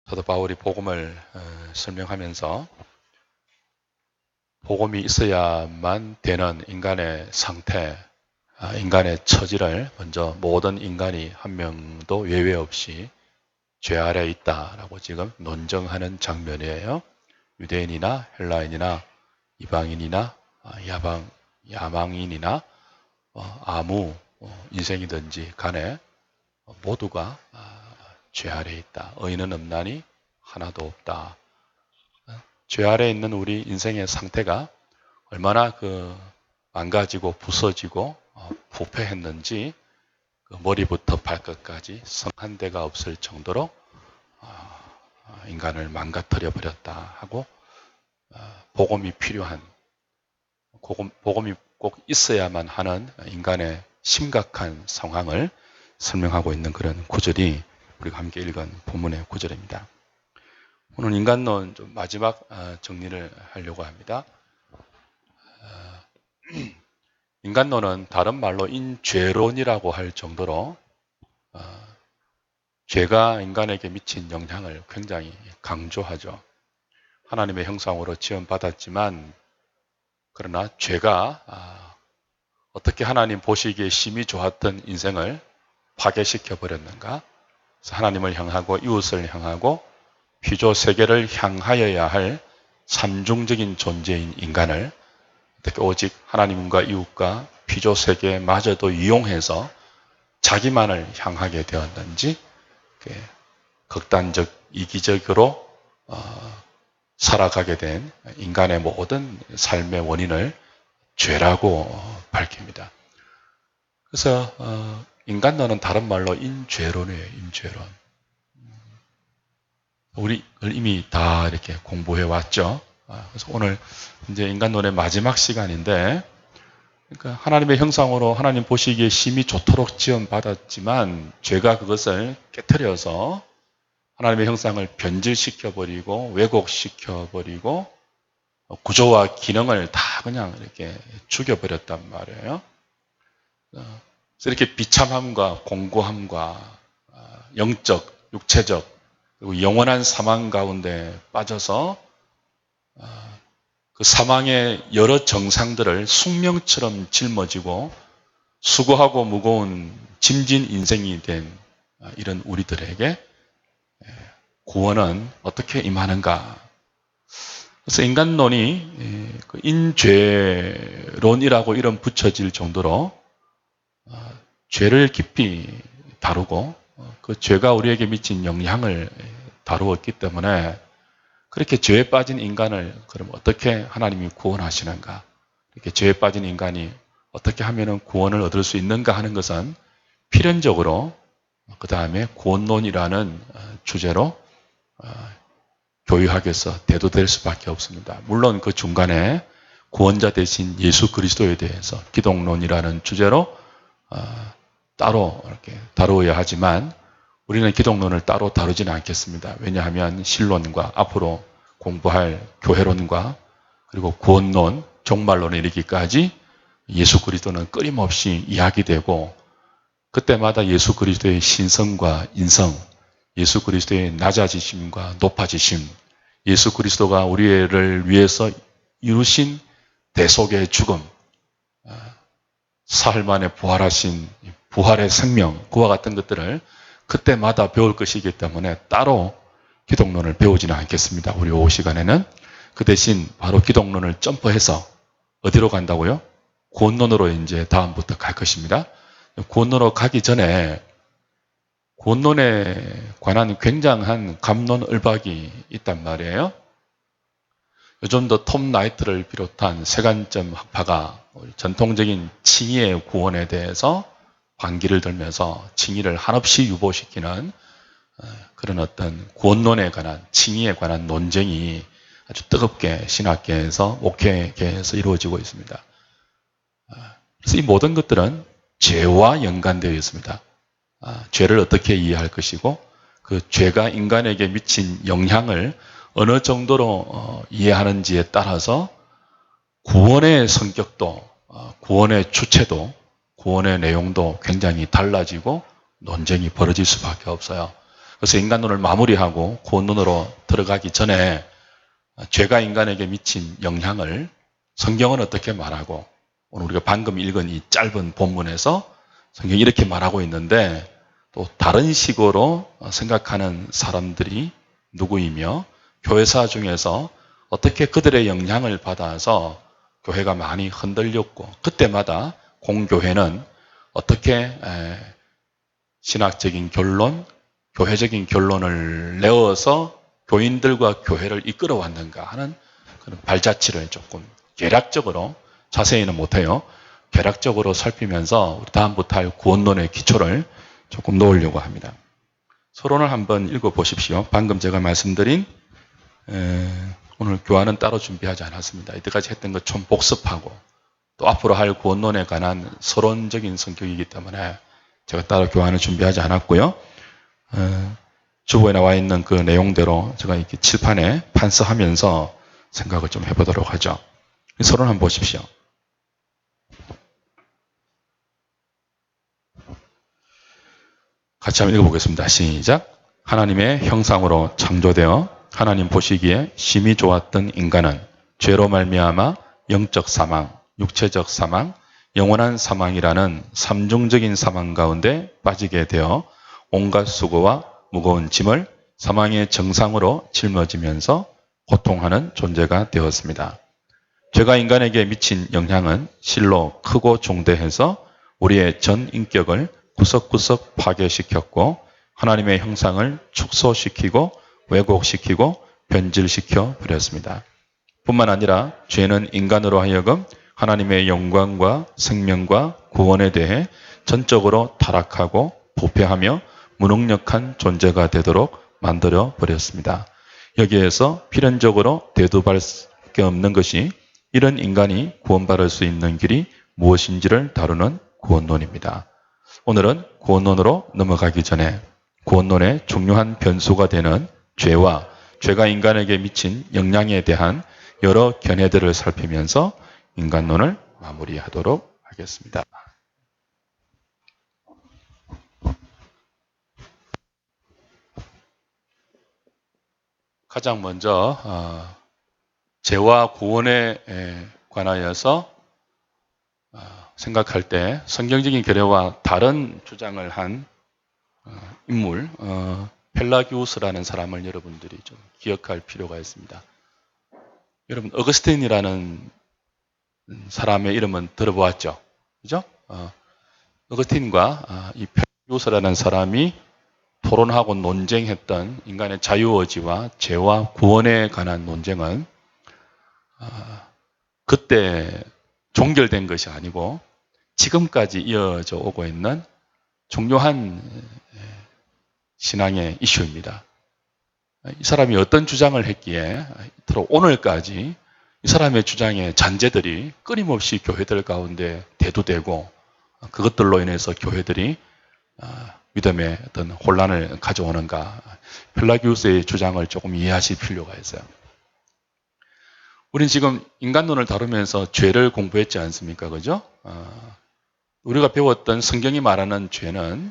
사도 바울이 복음을 설명하면서 복음이 있어야만 되는 인간의 상태, 인간의 처지를 먼저 모든 인간이 한 명도 예외 없이 죄 아래 있다라고 지금 논증하는 장면이에요. 유대인이나 헬라인이나 이방인이나 야망인이나 아무 인생이든지 간에 모두가 죄 아래 있다. 의인은 없나니 하나도 없다. 죄 아래 있는 우리 인생의 상태가 얼마나 망가지고 부서지고 부패했는지 머리부터 발끝까지 성 한 대가 없을 정도로 인간을 망가뜨려 버렸다 하고 복음이 필요한 복음이 꼭 있어야만 하는 인간의 심각한 상황을 설명하고 있는 그런 구절이 우리가 함께 읽은 본문의 구절입니다. 오늘 인간론 좀 마지막 정리를 하려고 합니다. 인간론은 다른 말로 인죄론이라고 할 정도로 죄가 인간에게 미친 영향을 굉장히 강조하죠. 하나님의 형상으로 지음받았지만 그러나 죄가 어떻게 하나님 보시기에 심히 좋았던 인생을 파괴시켜 버렸는가? 그래서 하나님을 향하고 이웃을 향하고 피조 세계를 향하여야 할 삼중적인 존재인 인간을 어떻게 오직 하나님과 이웃과 피조 세계마저도 이용해서 자기만을 향하게 되었는지 극단적 이기적으로 살아가게 된 인간의 모든 삶의 원인을 죄라고 밝힙니다. 그래서 인간론은 다른 말로 인죄론이에요. 인죄론. 우리 이미 다 이렇게 공부해 왔죠. 그래서 오늘 이제 인간론의 마지막 시간인데, 그러니까 하나님의 형상으로 하나님 보시기에 심히 좋도록 지음받았지만 죄가 그것을 깨트려서 하나님의 형상을 변질시켜버리고 왜곡시켜버리고 구조와 기능을 다 그냥 이렇게 죽여버렸단 말이에요. 그래서 이렇게 비참함과 공고함과 영적, 육체적 그리고 영원한 사망 가운데 빠져서 그 사망의 여러 정상들을 숙명처럼 짊어지고 수고하고 무거운 짐진 인생이 된 이런 우리들에게 구원은 어떻게 임하는가? 그래서 인간론이 인죄론이라고 이름 붙여질 정도로 죄를 깊이 다루고 그 죄가 우리에게 미친 영향을 다루었기 때문에 그렇게 죄에 빠진 인간을 그럼 어떻게 하나님이 구원하시는가? 이렇게 죄에 빠진 인간이 어떻게 하면 구원을 얻을 수 있는가 하는 것은 필연적으로 그 다음에 구원론이라는 주제로 교육학에서 대두될 수밖에 없습니다. 물론 그 중간에 구원자 대신 예수 그리스도에 대해서 기독론이라는 주제로 따로 이렇게 다루어야 하지만 우리는 기독론을 따로 다루지는 않겠습니다. 왜냐하면 신론과 앞으로 공부할 교회론과 그리고 구원론, 종말론에 이르기까지 예수 그리스도는 끊임없이 이야기되고 그때마다 예수 그리스도의 신성과 인성, 예수 그리스도의 낮아지심과 높아지심, 예수 그리스도가 우리를 위해서 이루신 대속의 죽음, 사흘 만에 부활하신 부활의 생명, 그와 같은 것들을 그때마다 배울 것이기 때문에 따로 기독론을 배우지는 않겠습니다. 우리 오후 시간에는 그 대신 바로 기독론을 점프해서 어디로 간다고요? 구원론으로 이제 다음부터 갈 것입니다. 구원론으로 가기 전에 구원론에 관한 굉장한 갑론을박이 있단 말이에요. 요즘도 톰 나이트를 비롯한 세간점 학파가 전통적인 칭의의 구원에 대해서 반기를 들면서 칭의를 한없이 유보시키는 그런 어떤 구원론에 관한 칭의에 관한 논쟁이 아주 뜨겁게 신학계에서 목회계에서 이루어지고 있습니다. 그래서 이 모든 것들은 죄와 연관되어 있습니다. 죄를 어떻게 이해할 것이고 그 죄가 인간에게 미친 영향을 어느 정도로 이해하는지에 따라서 구원의 성격도 구원의 주체도 구원의 내용도 굉장히 달라지고 논쟁이 벌어질 수밖에 없어요. 그래서 인간론을 마무리하고 구원론으로 들어가기 전에 죄가 인간에게 미친 영향을 성경은 어떻게 말하고 오늘 우리가 방금 읽은 이 짧은 본문에서 성경이 이렇게 말하고 있는데 또 다른 식으로 생각하는 사람들이 누구이며 교회사 중에서 어떻게 그들의 영향을 받아서 교회가 많이 흔들렸고 그때마다 공교회는 어떻게 신학적인 결론, 교회적인 결론을 내어서 교인들과 교회를 이끌어 왔는가 하는 그런 발자취를 조금 개략적으로, 자세히는 못해요. 개략적으로 살피면서 다음부터 할 구원론의 기초를 조금 놓으려고 합니다. 서론을 한번 읽어보십시오. 방금 제가 말씀드린 오늘 교환은 따로 준비하지 않았습니다. 이때까지 했던 것 좀 복습하고 또 앞으로 할 구원론에 관한 서론적인 성격이기 때문에 제가 따로 교환을 준비하지 않았고요. 주보에 나와 있는 그 내용대로 제가 이렇게 칠판에 판서하면서 생각을 좀 해보도록 하죠. 서론 한번 보십시오. 같이 한번 읽어보겠습니다. 시작. 하나님의 형상으로 창조되어 하나님 보시기에 심히 좋았던 인간은 죄로 말미암아 영적 사망, 육체적 사망, 영원한 사망이라는 삼중적인 사망 가운데 빠지게 되어 온갖 수고와 무거운 짐을 사망의 정상으로 짊어지면서 고통하는 존재가 되었습니다. 죄가 인간에게 미친 영향은 실로 크고 중대해서 우리의 전 인격을 구석구석 파괴시켰고 하나님의 형상을 축소시키고 왜곡시키고 변질시켜 버렸습니다. 뿐만 아니라 죄는 인간으로 하여금 하나님의 영광과 생명과 구원에 대해 전적으로 타락하고 부패하며 무능력한 존재가 되도록 만들어 버렸습니다. 여기에서 필연적으로 대두할 수밖에 없는 것이 이런 인간이 구원받을 수 있는 길이 무엇인지를 다루는 구원론입니다. 오늘은 구원론으로 넘어가기 전에 구원론의 중요한 변수가 되는 죄와 죄가 인간에게 미친 영향에 대한 여러 견해들을 살피면서 인간론을 마무리하도록 하겠습니다. 가장 먼저 죄와 구원에 관하여서 생각할 때 성경적인 견해와 다른 주장을 한 인물 펠라기우스라는 사람을 여러분들이 좀 기억할 필요가 있습니다. 여러분 어거스틴이라는 사람의 이름은 들어보았죠? 그죠? 어거스틴과 이 펠라기우스라는 사람이 토론하고 논쟁했던 인간의 자유의지와 죄와 구원에 관한 논쟁은 그때 종결된 것이 아니고 지금까지 이어져 오고 있는 중요한 신앙의 이슈입니다. 이 사람이 어떤 주장을 했기에 오늘까지 이 사람의 주장의 잔재들이 끊임없이 교회들 가운데 대두되고 그것들로 인해서 교회들이 믿음의 어떤 혼란을 가져오는가. 펠라기우스의 주장을 조금 이해하실 필요가 있어요. 우리는 지금 인간론을 다루면서 죄를 공부했지 않습니까? 그죠? 우리가 배웠던 성경이 말하는 죄는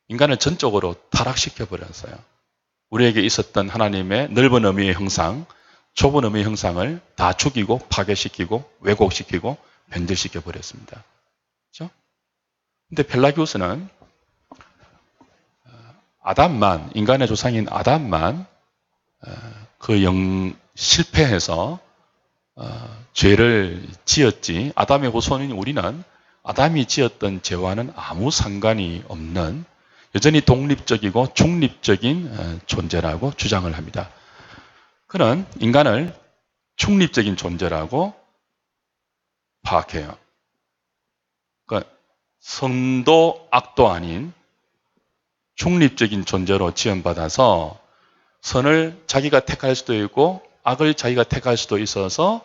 인간을 전적으로 타락시켜 버렸어요. 우리에게 있었던 하나님의 넓은 의미의 형상, 좁은 의미의 형상을 다 죽이고 파괴시키고 왜곡시키고 변질시켜 버렸습니다. 그렇죠? 근데 펠라기우스는 아담만, 인간의 조상인 아담만 실패해서 죄를 지었지, 아담의 후손인 우리는 아담이 지었던 죄와는 아무 상관이 없는 여전히 독립적이고 중립적인 존재라고 주장을 합니다. 그는 인간을 중립적인 존재라고 파악해요. 그러니까 선도 악도 아닌 중립적인 존재로 지원받아서 선을 자기가 택할 수도 있고 악을 자기가 택할 수도 있어서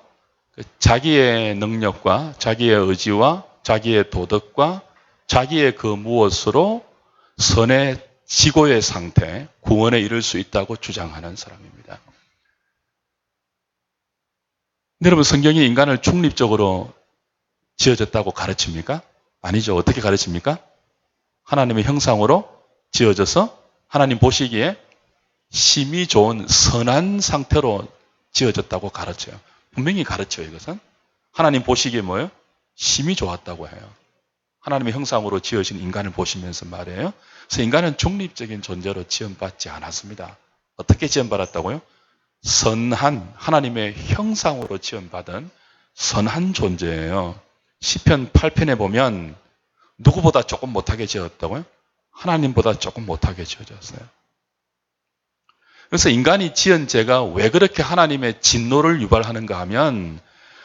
자기의 능력과 자기의 의지와 자기의 도덕과 자기의 그 무엇으로 선의 지고의 상태, 구원에 이를 수 있다고 주장하는 사람입니다. 여러분, 성경이 인간을 중립적으로 지어졌다고 가르칩니까? 아니죠. 어떻게 가르칩니까? 하나님의 형상으로 지어져서 하나님 보시기에 심히 좋은 선한 상태로 지어졌다고 가르쳐요. 분명히 가르쳐요, 이것은. 하나님 보시기에 뭐예요? 심히 좋았다고 해요. 하나님의 형상으로 지으신 인간을 보시면서 말해요. 그래서 인간은 중립적인 존재로 지음받지 않았습니다. 어떻게 지음받았다고요? 선한 하나님의 형상으로 지음받은 선한 존재예요. 시편 8편에 보면 누구보다 조금 못하게 지었다고요? 하나님보다 조금 못하게 지어졌어요. 그래서 인간이 지은 죄가 왜 그렇게 하나님의 진노를 유발하는가 하면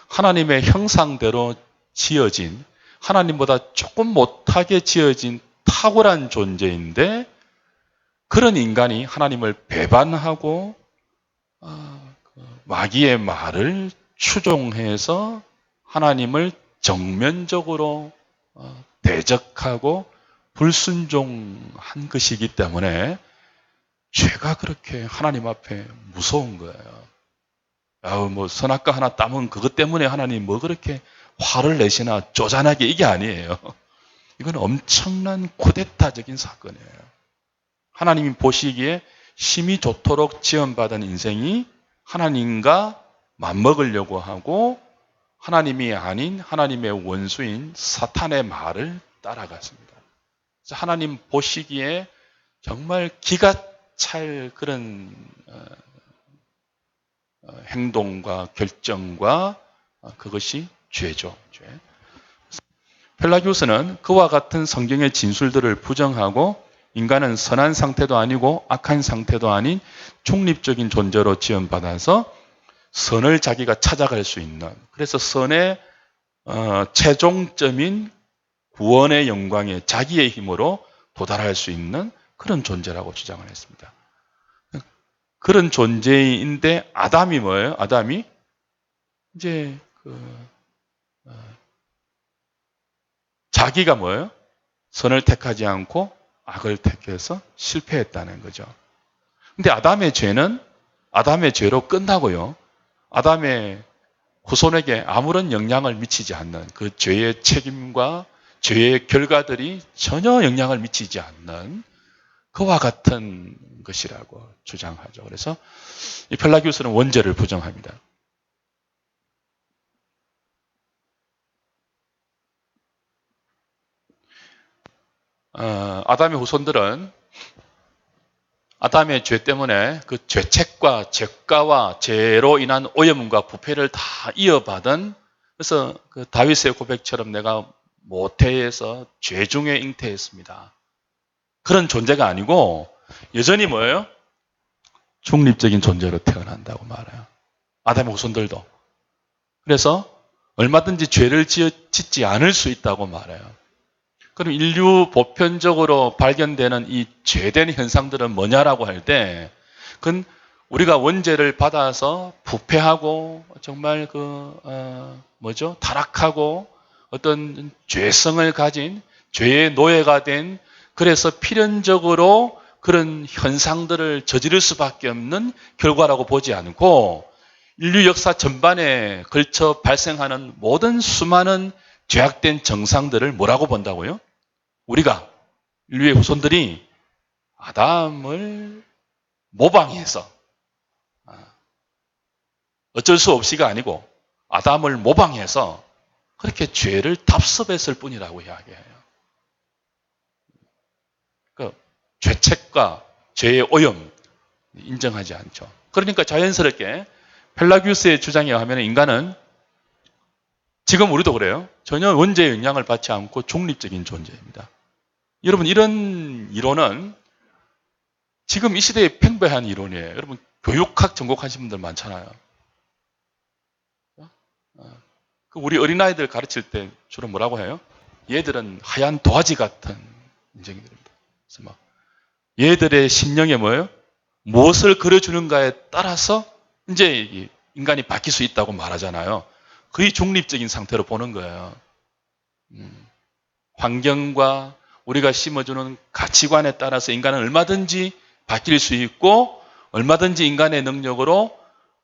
하나님의 형상대로 지어진 하나님보다 조금 못하게 지어진 탁월한 존재인데 그런 인간이 하나님을 배반하고 마귀의 말을 추종해서 하나님을 정면적으로 대적하고 불순종한 것이기 때문에 죄가 그렇게 하나님 앞에 무서운 거예요. 뭐 선악과 하나 따면 그것 때문에 하나님 뭐 그렇게 화를 내시나 쪼잔하게 이게 아니에요. 이건 엄청난 쿠데타적인 사건이에요. 하나님이 보시기에 심히 좋도록 지원받은 인생이 하나님과 맞먹으려고 하고 하나님이 아닌 하나님의 원수인 사탄의 말을 따라갔습니다. 그래서 하나님 보시기에 정말 기가 찰 그런 행동과 결정과 그것이 죄죠. 죄. 펠라기우스는 그와 같은 성경의 진술들을 부정하고 인간은 선한 상태도 아니고 악한 상태도 아닌 중립적인 존재로 지원받아서 선을 자기가 찾아갈 수 있는, 그래서 선의 최종점인 구원의 영광에 자기의 힘으로 도달할 수 있는 그런 존재라고 주장을 했습니다. 그런 존재인데 아담이 뭐예요? 아담이 이제 자기가 뭐예요? 선을 택하지 않고 악을 택해서 실패했다는 거죠. 근데 아담의 죄로 끝나고요. 아담의 후손에게 아무런 영향을 미치지 않는 그 죄의 책임과 죄의 결과들이 전혀 영향을 미치지 않는 그와 같은 것이라고 주장하죠. 그래서 이 펠라기우스는 원죄를 부정합니다. 아담의 후손들은 아담의 죄 때문에 그 죄책과 죄가와 죄로 인한 오염과 부패를 다 이어받은, 그래서 그 다윗의 고백처럼 내가 모태에서 죄 중에 잉태했습니다. 그런 존재가 아니고 여전히 뭐예요? 중립적인 존재로 태어난다고 말해요. 아담의 후손들도. 그래서 얼마든지 죄를 짓지 않을 수 있다고 말해요. 그럼 인류 보편적으로 발견되는 이 죄된 현상들은 뭐냐라고 할 때, 그건 우리가 원죄를 받아서 부패하고 정말 타락하고 어떤 죄성을 가진 죄의 노예가 된, 그래서 필연적으로 그런 현상들을 저지를 수밖에 없는 결과라고 보지 않고 인류 역사 전반에 걸쳐 발생하는 모든 수많은 죄악된 정상들을 뭐라고 본다고요? 우리가 인류의 후손들이 아담을 모방해서, 어쩔 수 없이가 아니고 아담을 모방해서 그렇게 죄를 답습했을 뿐이라고 이야기해요. 그 죄책과 죄의 오염 인정하지 않죠. 그러니까 자연스럽게 펠라기우스의 주장에 의하면 인간은, 지금 우리도 그래요, 전혀 원죄의 영향을 받지 않고 중립적인 존재입니다. 여러분, 이런 이론은 지금 이 시대에 팽배한 이론이에요. 여러분, 교육학 전공하신 분들 많잖아요. 우리 어린아이들 가르칠 때 주로 뭐라고 해요? 얘들은 하얀 도화지 같은 인생들입니다. 그래서 막 얘들의 심령에 뭐예요? 무엇을 그려주는가에 따라서 이제 인간이 바뀔 수 있다고 말하잖아요. 거의 중립적인 상태로 보는 거예요. 환경과 우리가 심어주는 가치관에 따라서 인간은 얼마든지 바뀔 수 있고 얼마든지 인간의 능력으로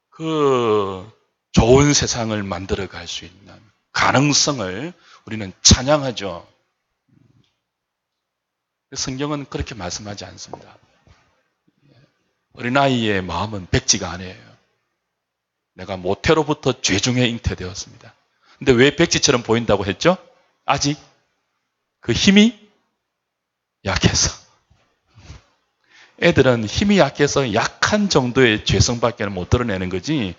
그 좋은 세상을 만들어 갈 수 있는 가능성을 우리는 찬양하죠. 성경은 그렇게 말씀하지 않습니다. 어린아이의 마음은 백지가 아니에요. 내가 모태로부터 죄 중에 잉태되었습니다. 근데 왜 백지처럼 보인다고 했죠? 아직 그 힘이 약해서. 애들은 힘이 약해서 약한 정도의 죄성밖에 못 드러내는 거지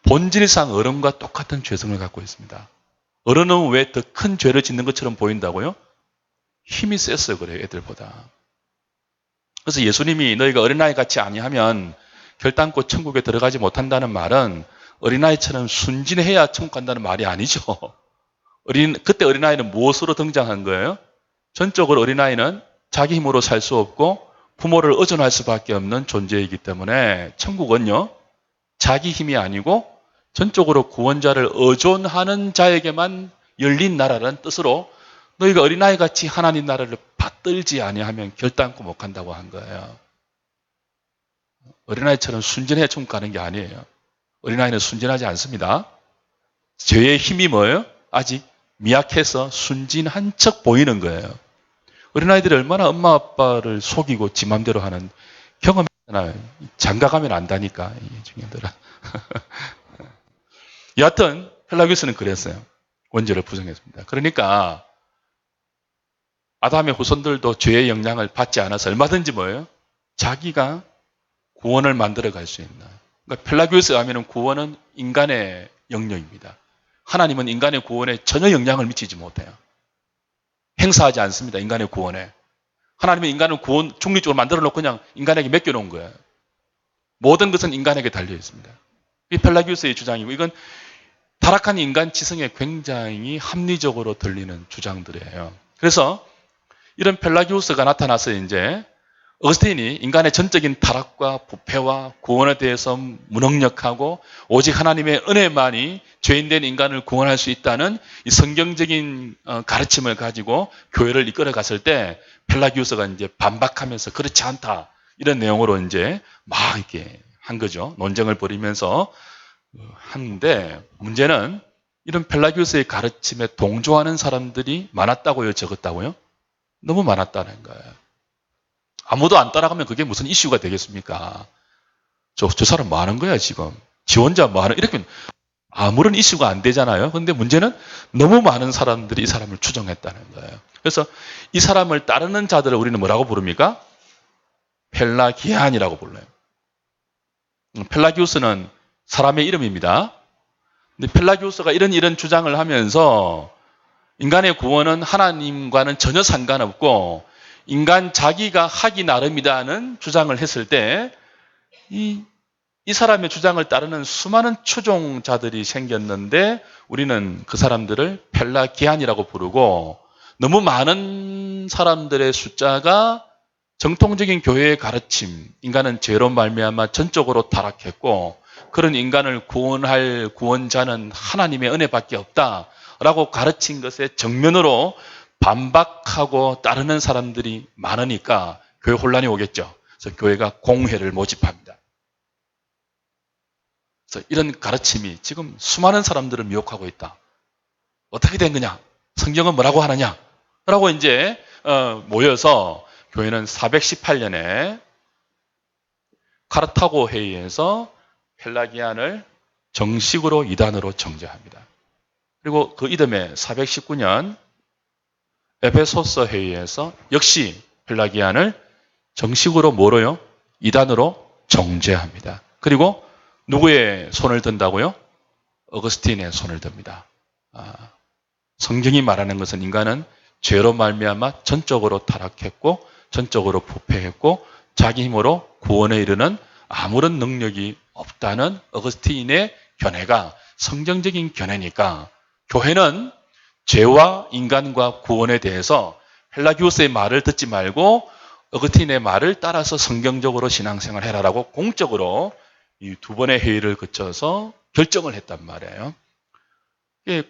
본질상 어른과 똑같은 죄성을 갖고 있습니다. 어른은 왜 더 큰 죄를 짓는 것처럼 보인다고요? 힘이 세서 그래요, 애들보다. 그래서 예수님이 너희가 어린아이 같이 아니하면 결단코 천국에 들어가지 못한다는 말은 어린아이처럼 순진해야 천국 간다는 말이 아니죠. 그때 어린아이는 무엇으로 등장한 거예요? 전적으로 어린아이는 자기 힘으로 살 수 없고 부모를 의존할 수밖에 없는 존재이기 때문에 천국은요, 자기 힘이 아니고 전적으로 구원자를 의존하는 자에게만 열린 나라라는 뜻으로 너희가 어린아이 같이 하나님 나라를 받들지 아니하면 결단코 못 간다고 한 거예요. 어린아이처럼 순진해 천국 가는 게 아니에요. 어린아이는 순진하지 않습니다. 죄의 힘이 뭐예요? 아직 미약해서 순진한 척 보이는 거예요. 어린아이들이 얼마나 엄마 아빠를 속이고 지 맘대로 하는 경험이잖아요. 장가가면 안다니까, 이 중년들은. 여하튼 펠라기우스는 그랬어요. 원죄를 부정했습니다. 그러니까 아담의 후손들도 죄의 영향을 받지 않아서 얼마든지 뭐예요? 자기가 구원을 만들어 갈 수 있는. 그러니까 펠라기우스에 하면 구원은 인간의 영역입니다. 하나님은 인간의 구원에 전혀 영향을 미치지 못해요. 행사하지 않습니다. 인간의 구원에. 하나님은 인간을 구원 중립적으로 만들어 놓고 그냥 인간에게 맡겨놓은 거예요. 모든 것은 인간에게 달려 있습니다. 이 펠라기우스의 주장이고 이건 타락한 인간 지성에 굉장히 합리적으로 들리는 주장들이에요. 그래서 이런 펠라기우스가 나타나서 이제 어거스틴이 인간의 전적인 타락과 부패와 구원에 대해서 무능력하고 오직 하나님의 은혜만이 죄인된 인간을 구원할 수 있다는 이 성경적인 가르침을 가지고 교회를 이끌어 갔을 때 펠라기우스가 이제 반박하면서 그렇지 않다 이런 내용으로 이제 막 이렇게 한 거죠. 논쟁을 벌이면서 하는데 문제는 이런 펠라기우스의 가르침에 동조하는 사람들이 많았다고요, 적었다고요? 너무 많았다는 거예요. 아무도 안 따라가면 그게 무슨 이슈가 되겠습니까? 저 사람 뭐 하는 거야, 지금? 지 혼자 뭐 하는, 이렇게 아무런 이슈가 안 되잖아요. 근데 문제는 너무 많은 사람들이 이 사람을 추종했다는 거예요. 그래서 이 사람을 따르는 자들을 우리는 뭐라고 부릅니까? 펠라기안이라고 불러요. 펠라기우스는 사람의 이름입니다. 근데 펠라기우스가 이런 주장을 하면서 인간의 구원은 하나님과는 전혀 상관없고 인간 자기가 하기 나름이다는 주장을 했을 때 이 사람의 주장을 따르는 수많은 추종자들이 생겼는데 우리는 그 사람들을 펠라기안이라고 부르고 너무 많은 사람들의 숫자가 정통적인 교회의 가르침, 인간은 죄로 말미암아 전적으로 타락했고 그런 인간을 구원할 구원자는 하나님의 은혜밖에 없다라고 가르친 것에 정면으로 반박하고 따르는 사람들이 많으니까 교회 혼란이 오겠죠. 그래서 교회가 공회를 모집합니다. 그래서 이런 가르침이 지금 수많은 사람들을 미혹하고 있다. 어떻게 된 거냐? 성경은 뭐라고 하느냐? 라고 이제 모여서 교회는 418년에 카르타고 회의에서 펠라기안을 정식으로 이단으로 정죄합니다. 그리고 그 이듬해 419년 에베소서 회의에서 역시 펠라기안을 정식으로 뭐로요? 이단으로 정죄합니다. 그리고 누구의 손을 든다고요? 어거스틴의 손을 듭니다. 성경이 말하는 것은 인간은 죄로 말미암아 전적으로 타락했고 전적으로 부패했고 자기 힘으로 구원에 이르는 아무런 능력이 없다는 어거스틴의 견해가 성경적인 견해니까 교회는 죄와 인간과 구원에 대해서 펠라기우스의 말을 듣지 말고 어거스틴의 말을 따라서 성경적으로 신앙생활 해라라고 공적으로 이 두 번의 회의를 거쳐서 결정을 했단 말이에요.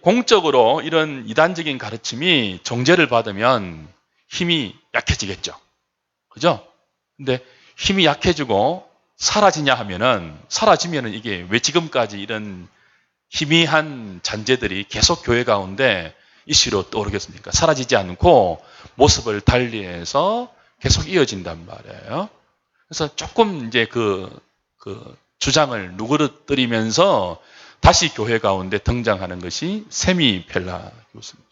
공적으로 이런 이단적인 가르침이 정죄를 받으면 힘이 약해지겠죠. 그죠? 근데 힘이 약해지고 사라지면은 이게 왜 지금까지 이런 희미한 잔재들이 계속 교회 가운데 이슈로 떠오르겠습니까? 사라지지 않고 모습을 달리해서 계속 이어진단 말이에요. 그래서 조금 이제 그 주장을 누그러뜨리면서 다시 교회 가운데 등장하는 것이 세미펠라기우스입니다.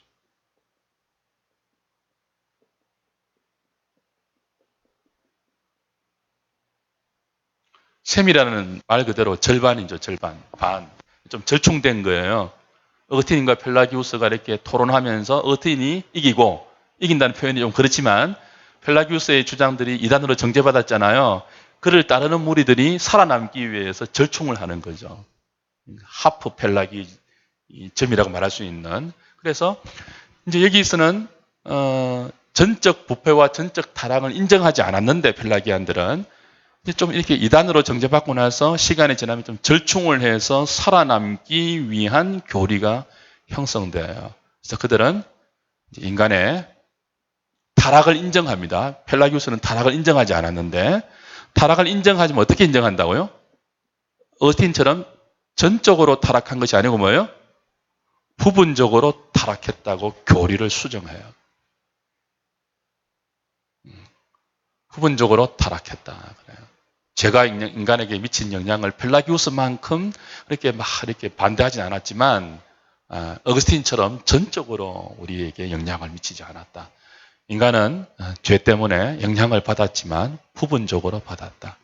셈이라는 말 그대로 절반이죠, 절반. 반. 좀 절충된 거예요. 어거티닌과 펠라기우스가 이렇게 토론하면서 어거티닌이 이기고, 이긴다는 표현이 좀 그렇지만, 펠라기우스의 주장들이 이단으로 정죄받았잖아요. 그를 따르는 무리들이 살아남기 위해서 절충을 하는 거죠. 하프 펠라기즘이라고 말할 수 있는. 그래서 이제 여기서는 전적 부패와 전적 타락을 인정하지 않았는데 펠라기안들은 좀 이렇게 이단으로 정죄받고 나서 시간이 지나면 좀 절충을 해서 살아남기 위한 교리가 형성돼요. 그래서 그들은 인간의 타락을 인정합니다. 펠라기우스는 타락을 인정하지 않았는데 타락을 인정하지만 어떻게 인정한다고요? 어틴처럼 전적으로 타락한 것이 아니고 뭐예요? 부분적으로 타락했다고 교리를 수정해요. 부분적으로 타락했다. 그래요. 제가 인간에게 미친 영향을 펠라기우스만큼 이렇게 반대하진 않았지만 어거스틴처럼 전적으로 우리에게 영향을 미치지 않았다. 인간은 죄 때문에 영향을 받았지만 부분적으로 받았다.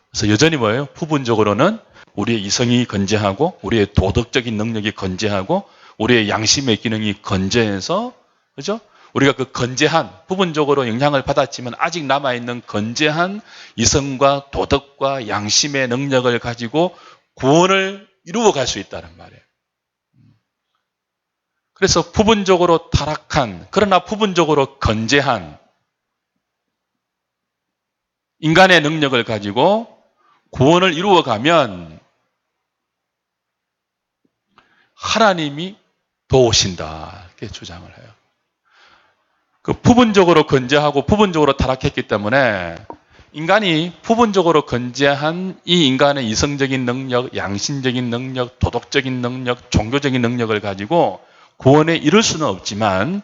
그래서 여전히 뭐예요? 부분적으로는 우리의 이성이 건재하고 우리의 도덕적인 능력이 건재하고 우리의 양심의 기능이 건재해서 그죠? 우리가 그 건재한 부분적으로 영향을 받았지만 아직 남아있는 건재한 이성과 도덕과 양심의 능력을 가지고 구원을 이루어갈 수 있다는 말이에요. 그래서 부분적으로 타락한 그러나 부분적으로 건재한 인간의 능력을 가지고 구원을 이루어가면 하나님이 도우신다 이렇게 주장을 해요. 그 부분적으로 건재하고 부분적으로 타락했기 때문에 인간이 부분적으로 건재한 이 인간의 이성적인 능력, 양심적인 능력, 도덕적인 능력, 종교적인 능력을 가지고 구원에 이를 수는 없지만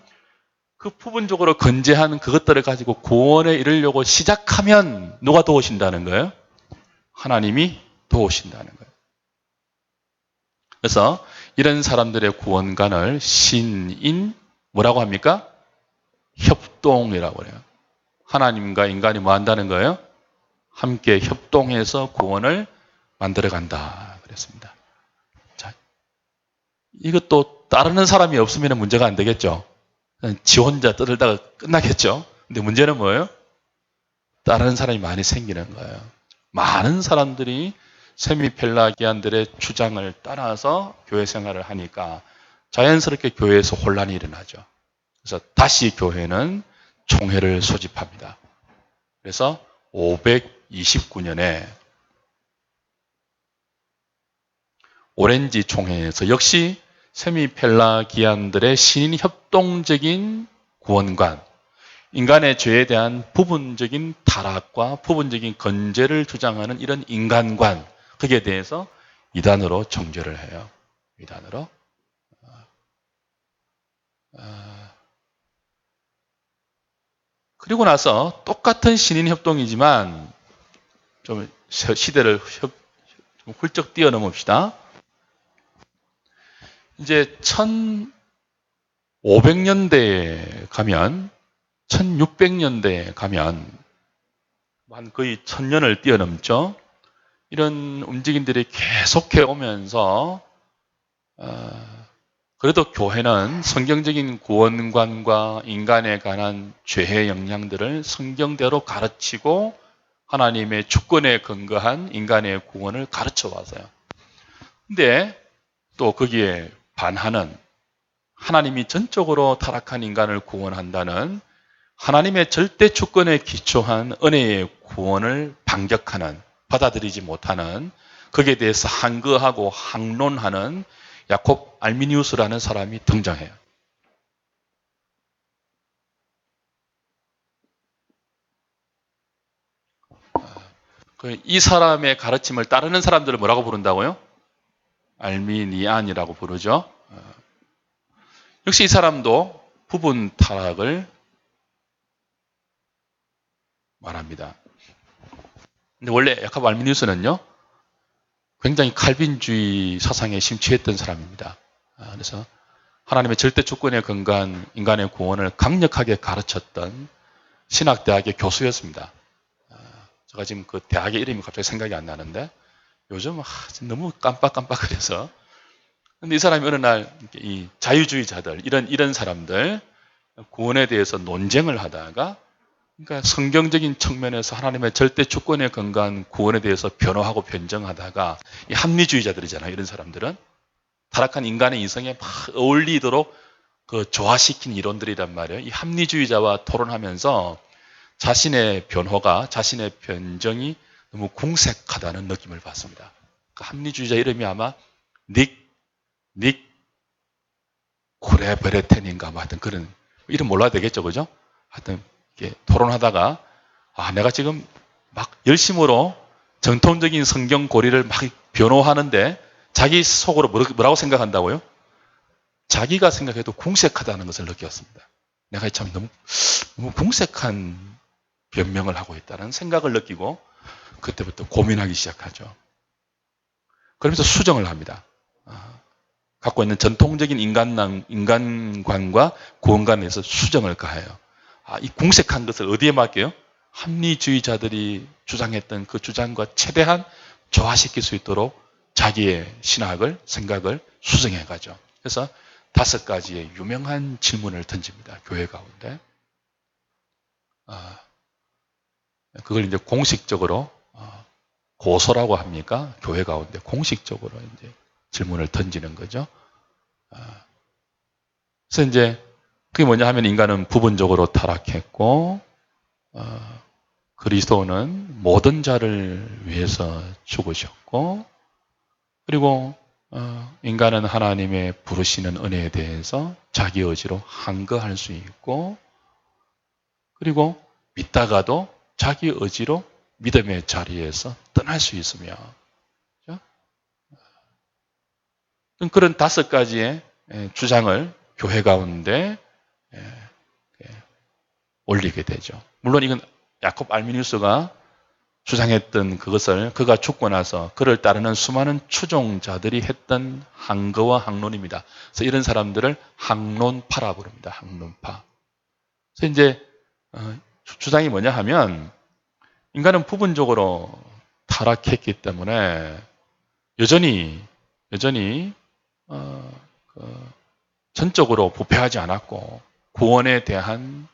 그 부분적으로 건재한 그것들을 가지고 구원에 이르려고 시작하면 누가 도우신다는 거예요? 하나님이 도우신다는 거예요. 그래서 이런 사람들의 구원관을 신인 뭐라고 합니까? 협동이라고 해요. 하나님과 인간이 뭐 한다는 거예요? 함께 협동해서 구원을 만들어간다 그랬습니다. 자, 이것도 따르는 사람이 없으면 문제가 안 되겠죠. 지 혼자 떠들다가 끝나겠죠. 근데 문제는 뭐예요? 따르는 사람이 많이 생기는 거예요. 많은 사람들이 세미펠라기안들의 주장을 따라서 교회 생활을 하니까 자연스럽게 교회에서 혼란이 일어나죠. 그래서 다시 교회는 총회를 소집합니다. 그래서 529년에 오렌지 총회에서 역시 세미펠라기안들의 신인 협동적인 구원관, 인간의 죄에 대한 부분적인 타락과 부분적인 건재를 주장하는 이런 인간관, 거기에 대해서 이단으로 정죄를 해요. 이단으로. 그리고 나서 똑같은 신인 협동이지만 좀 시대를 좀 훌쩍 뛰어넘읍시다. 이제 1500년대에 가면 1600년대에 가면 한 거의 1000년을 뛰어넘죠. 이런 움직임들이 계속해 오면서 그래도 교회는 성경적인 구원관과 인간에 관한 죄의 영향들을 성경대로 가르치고 하나님의 주권에 근거한 인간의 구원을 가르쳐 왔어요. 근데 또 거기에 반하는 하나님이 전적으로 타락한 인간을 구원한다는 하나님의 절대 주권에 기초한 은혜의 구원을 반격하는, 받아들이지 못하는, 거기에 대해서 항거하고 항론하는 야콥 알미니우스라는 사람이 등장해요. 이 사람의 가르침을 따르는 사람들을 뭐라고 부른다고요? 알미니안이라고 부르죠. 역시 이 사람도 부분 타락을 말합니다. 근데 원래 야코브 알미니우스는요, 굉장히 칼빈주의 사상에 심취했던 사람입니다. 그래서 하나님의 절대 주권에 근거한 인간의 구원을 강력하게 가르쳤던 신학대학의 교수였습니다. 제가 지금 그 대학의 이름이 갑자기 생각이 안 나는데 요즘 너무 깜빡깜빡거려서. 근데 이 사람이 어느 날 이 자유주의자들 이런 사람들 구원에 대해서 논쟁을 하다가, 그러니까 성경적인 측면에서 하나님의 절대 주권에 근거한 구원에 대해서 변호하고 변정하다가, 이 합리주의자들이잖아요. 이런 사람들은 타락한 인간의 이성에 막 어울리도록 그 조화시킨 이론들이란 말이에요. 이 합리주의자와 토론하면서 자신의 변호가, 자신의 변정이 너무 궁색하다는 느낌을 받습니다. 그 합리주의자 이름이 아마 닉 코레베레텐인가 뭐 하여튼 그런 이름 몰라도 되겠죠, 그죠? 하여튼 이렇게 토론하다가 내가 지금 막 열심으로 정통적인 성경 고리를 막 변호하는데 자기 속으로 뭐라고 생각한다고요? 자기가 생각해도 궁색하다는 것을 느꼈습니다. 내가 참 너무 궁색한 변명을 하고 있다는 생각을 느끼고 그때부터 고민하기 시작하죠. 그러면서 수정을 합니다. 갖고 있는 전통적인 인간관과 구원관에서 수정을 가해요. 이 궁색한 것을 어디에 맡겨요? 합리주의자들이 주장했던 그 주장과 최대한 조화시킬 수 있도록 자기의 신학을, 생각을 수정해 가죠. 그래서 5가지의 유명한 질문을 던집니다. 교회 가운데. 그걸 이제 공식적으로 고소라고 합니까? 교회 가운데 공식적으로 이제 질문을 던지는 거죠. 그래서 이제 그게 뭐냐 하면 인간은 부분적으로 타락했고, 그리스도는 모든 자를 위해서 죽으셨고, 그리고 인간은 하나님의 부르시는 은혜에 대해서 자기 의지로 항거할 수 있고, 그리고 믿다가도 자기 의지로 믿음의 자리에서 떠날 수 있으며, 그런 5가지의 주장을 교회 가운데 올리게 되죠. 물론 이건 야콥 알미니우스가 주장했던 그것을 그가 죽고 나서 그를 따르는 수많은 추종자들이 했던 항거와 항론입니다. 그래서 이런 사람들을 항론파라 부릅니다. 항론파. 그래서 이제 주장이 뭐냐 하면 인간은 부분적으로 타락했기 때문에 여전히 전적으로 부패하지 않았고 구원에 대한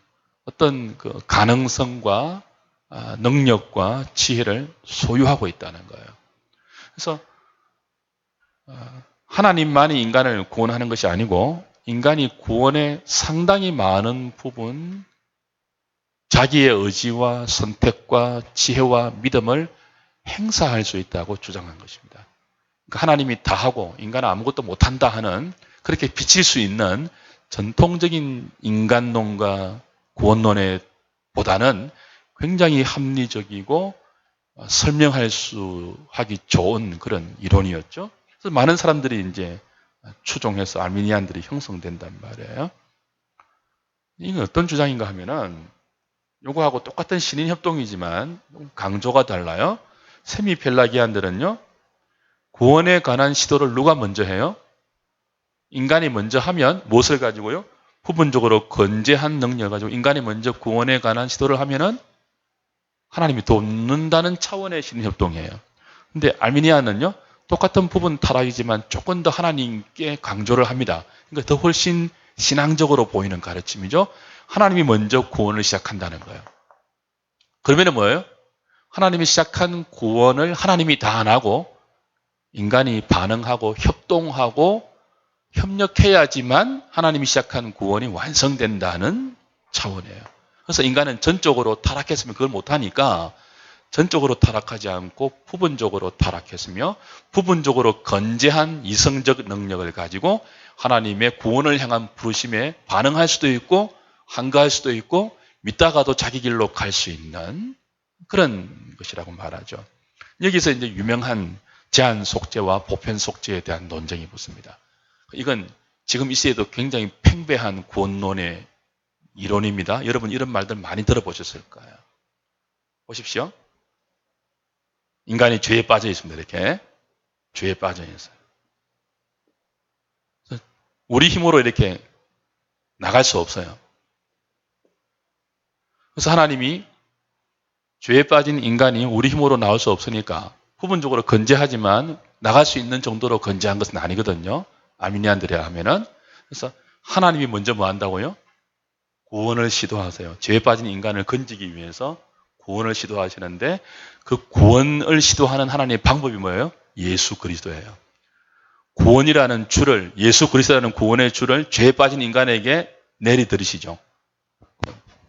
어떤 그 가능성과 능력과 지혜를 소유하고 있다는 거예요. 그래서 하나님만이 인간을 구원하는 것이 아니고 인간이 구원의 상당히 많은 부분 자기의 의지와 선택과 지혜와 믿음을 행사할 수 있다고 주장한 것입니다. 그러니까 하나님이 다 하고 인간은 아무것도 못한다 하는 그렇게 비칠 수 있는 전통적인 인간론과 구원론에 보다는 굉장히 합리적이고 설명할 수 하기 좋은 그런 이론이었죠. 그래서 많은 사람들이 이제 추종해서 알미니안들이 형성된단 말이에요. 이건 어떤 주장인가 하면은 요거하고 똑같은 신인협동이지만 강조가 달라요. 세미펠라기안들은요. 구원에 관한 시도를 누가 먼저 해요? 인간이 먼저 하면 무엇을 가지고요? 부분적으로 건재한 능력을 가지고 인간이 먼저 구원에 관한 시도를 하면은 하나님이 돕는다는 차원의 신협동이에요. 근데 알미니아는요, 똑같은 부분 타락이지만 조금 더 하나님께 강조를 합니다. 그러니까 더 훨씬 신앙적으로 보이는 가르침이죠. 하나님이 먼저 구원을 시작한다는 거예요. 그러면 뭐예요? 하나님이 시작한 구원을 하나님이 다 안 하고 인간이 반응하고 협동하고 협력해야지만 하나님이 시작한 구원이 완성된다는 차원이에요. 그래서 인간은 전적으로 타락했으면 그걸 못하니까 전적으로 타락하지 않고 부분적으로 타락했으며 부분적으로 건재한 이성적 능력을 가지고 하나님의 구원을 향한 부르심에 반응할 수도 있고 항거할 수도 있고 믿다가도 자기 길로 갈 수 있는 그런 것이라고 말하죠. 여기서 이제 유명한 제한 속죄와 보편 속죄에 대한 논쟁이 붙습니다. 이건 지금 이 시대에도 굉장히 팽배한 구원론의 이론입니다. 여러분 이런 말들 많이 들어보셨을 거예요. 보십시오. 인간이 죄에 빠져 있습니다. 이렇게 죄에 빠져 있어요. 우리 힘으로 이렇게 나갈 수 없어요. 그래서 하나님이 죄에 빠진 인간이 우리 힘으로 나올 수 없으니까 부분적으로 건재하지만 나갈 수 있는 정도로 건재한 것은 아니거든요. 아미니안들에 하면은. 그래서 하나님이 먼저 뭐 한다고요? 구원을 시도하세요. 죄에 빠진 인간을 건지기 위해서 구원을 시도하시는데 그 구원을 시도하는 하나님의 방법이 뭐예요? 예수 그리스도예요. 구원이라는 줄을, 예수 그리스도라는 구원의 줄을 죄에 빠진 인간에게 내리들으시죠.